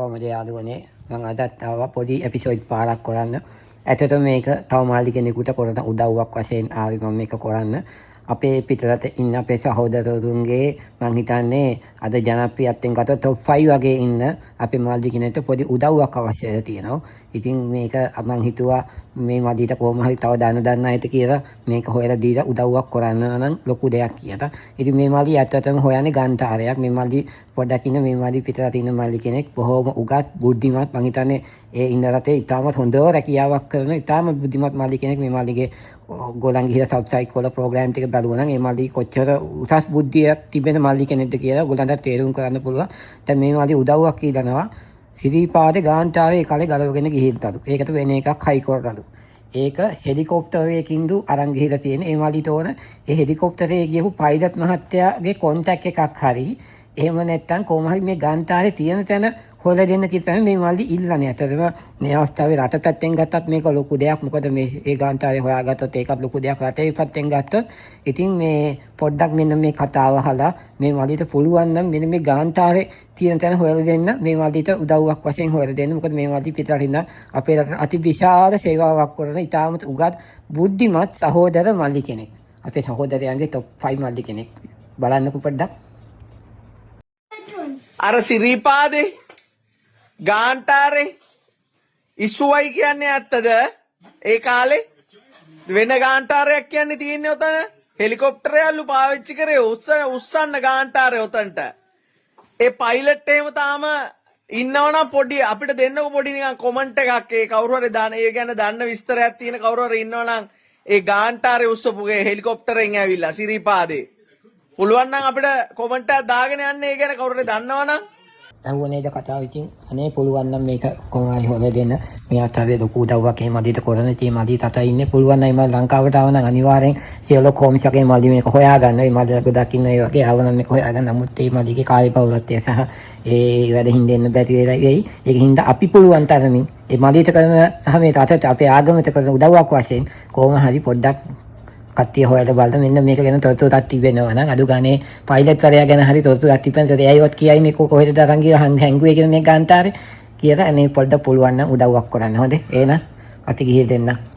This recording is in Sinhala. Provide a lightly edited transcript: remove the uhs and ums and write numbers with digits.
කොහොමද යාළුවනේ මම අදත් ආවා පොඩි එපිසෝඩ් පාරක් කරන්න. ඇත්තටම මේක තව මාළි කෙනෙකුට කරන උදව්වක් වශයෙන් ආවේ මම මේක කරන්න. අපේ පිටරට ඉන්න අපේ සහෝදරවරුන්ගේ මං හිතන්නේ අද ජනප්‍රියත්වයෙන් ගත්තොත් top 5 වගේ ඉන්න අපේ මාළි කෙනෙක්ට පොඩි උදව්වක් අවශ්‍යයි තියෙනවා. ඉතින් මේක මං හිතුවා මේ මදීට කොහොම හරි තව දන්න අයට කියලා මේක හොයලා දීලා උදව්වක් කරන්න නම් ලොකු දෙයක් කියලා. ඉතින් මේ මාළි ඇත්තටම හොයන්නේ ගන්තාරයක්. මේ මාළි පොඩ්ඩක් ඉන්න මේ මාළි පිටරට ඉන්න මාළි කෙනෙක් බොහොම උගත් බුද්ධිමත් මං හිතන්නේ ඒ ඉන්න රටේ ඉතාමත් හොඳ රැකියාවක් කරන ඉතාම බුද්ධිමත් මාළි කෙනෙක්. මේ මාළිගේ ගෝලන් ගිහිලා සබ්ස්ක්‍රයිබ් කරලා ප්‍රෝග්‍රෑම් ටික බලුවා නම් ඒ මාළි කොච්චර උසස් බුද්ධියක් තිබෙන මාළි කෙනෙක්ද කියලා ගොල්ලන්ට තේරුම් කරන්න පුළුවන්. දැන් මේ මාළි උදව්වක් කියනවා සිරිපාදේ ගාන්ටාරේ කලේ ගලවගෙන ගිහිල්ලාලු. ඒකට වෙන එකක් හයි කරලාලු. ඒක හෙලිකොප්ටරයකින් අරන් ගිහිලා තියෙන. ඒ මාළිට ඕන ඒ හෙලිකොප්ටරේ ගියපු පයිලට් මහත්තයාගේ කොන්ටැක්ට් එකක් හරි එහෙම නැත්නම් කොහොම හරි මේ ගාන්ටාරේ තියෙන තැන හොයලා දෙන්න කියලා මේ මාළි ඉල්ලන්නේ. ඇත්තටම මේ අවස්ථාවේ රට පැත්තෙන් ගත්තත් මේක ලොකු දෙයක්. මොකද මේ ඒ ගාන්ටාරේ හොයාගත්තොත් ඒකත් ලොකු දෙයක්. රටේ පැත්තෙන් ගත්තොත් ඉතින් මේ පොඩ්ඩක් මෙන්න මේ කතාව අහලා මේ මාළිට පුළුවන් නම් මෙන්න මේ ගාන්ටාරේ තියෙන තැන හොයලා දෙන්න මේ මාළිට උදව්වක් වශයෙන් හොයලා දෙන්න. මොකද මේ මාළි පිටරින් අපේ රට අති විශාල සේවාවක් කරන ඉතාමත් උගත් බුද්ධිමත් සහෝදර මාළි කෙනෙක්. අපේ සහෝදරයන්ගේ top 5 මාළි කෙනෙක්. බලන්නකෝ පොඩ්ඩක්. අර සිරිපාදේ ගාන්ටාරේ ඉස්සුවයි කියන්නේ ඇත්තද? ඒ කාලේ වෙන ගාන්ටාරයක් කියන්නේ තියෙන්නේ උතන හෙලිකොප්ටරයල්ලු පාවිච්චි කරේ උස්සන්න ගාන්ටාරේ උතන්ට. ඒ පයිලට් එහෙම තාම ඉන්නවනම් පොඩි අපිට දෙන්නකො පොඩි නිකන් කමෙන්ට් එකක්. ඒ කවුරු හරි දාන ඒ ගැන දන්න විස්තරයක් තියෙන කවුරු හරි ඉන්නවනම් ඒ ගාන්ටාරේ උස්සපුගේ හෙලිකොප්ටරෙන් ඇවිල්ලා සිරිපාදේ පුළුවන් නම් අපිට කමෙන්ට් එකක් දාගෙන යන්න ඒ ගැන කවුරු හරි දන්නවනම්. ඇහුවනේද කතාව. ඉතින් අනේ පුළුවන් නම් මේක කොහොමයි හොයලා දෙන්න. මෙයාට හරි ලොකු උදව්වක් එහෙම මදීට කරන ඉතින් මදී තත ඉන්නේ. පුළුවන් නම් මම ලංකාවට ආව නම් අනිවාර්යෙන් සියලෝ කොම්ස් එකේ මදී මේක හොයාගන්න. මේ මදී ගොඩක් ඉන්න ඒ වගේ ආව නම් මේක හොයාගන්න. නමුත් මේ මදීගේ කාර්ය පෞරත්වය සහ ඒ වැඩ හින්දෙන්න බැරි වෙලා වෙයි. ඒක හින්දා අපි පුළුවන් තරමින් මේ මදීට කරන සහ මේ රටට අපේ ආගමට කරන උදව්වක් වශයෙන් කොහොම හරි පොඩ්ඩක් කට්ටිය හොයලා බලන්න මෙන්න මේක ගැන තොරතුරක් තිබෙනවා නම් අඩු ගානේ පයිලට් කරයා ගැන හරි තොරතුරක් තිබෙනවා. එයාවත් කියයි මේ කොහෙද අරන් ගියා හැංගුවේ කියලා මේ ගාන්ටාරේ කියලා අනේ පොඩ්ඩක් පුළුවන් නම් උදව්වක් කරන්න. හොඳේ එහෙනම් අපි ගිහින් දෙන්න.